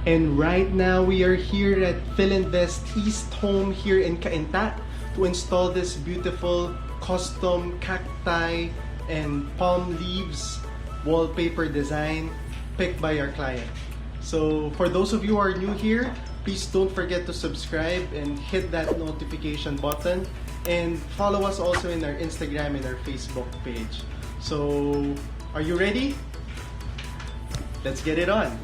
And right now we are here at Philinvest East Home here in Cainta to install this beautiful custom cacti and palm leaves wallpaper design picked by our client. So for those of you who are new here, please don't forget to subscribe and hit that notification button, and follow us also in our Instagram and our Facebook page. So are you ready? Let's get it on!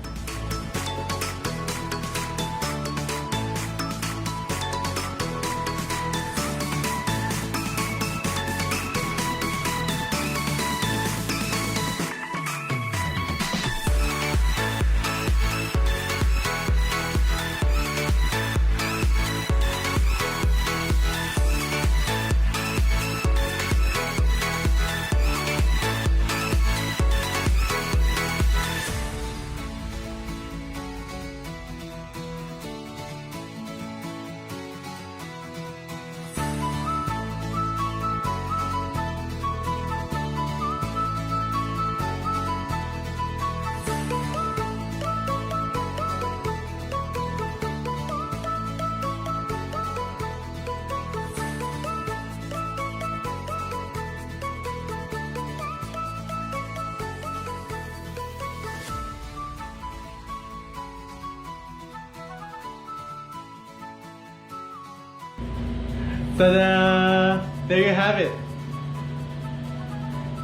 Ta-da! There you have it!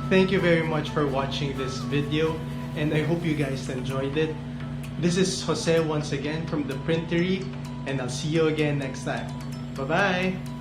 Thank you very much for watching this video, and I hope you guys enjoyed it. This is Jose once again from the Printerie, and I'll see you again next time. Bye-bye!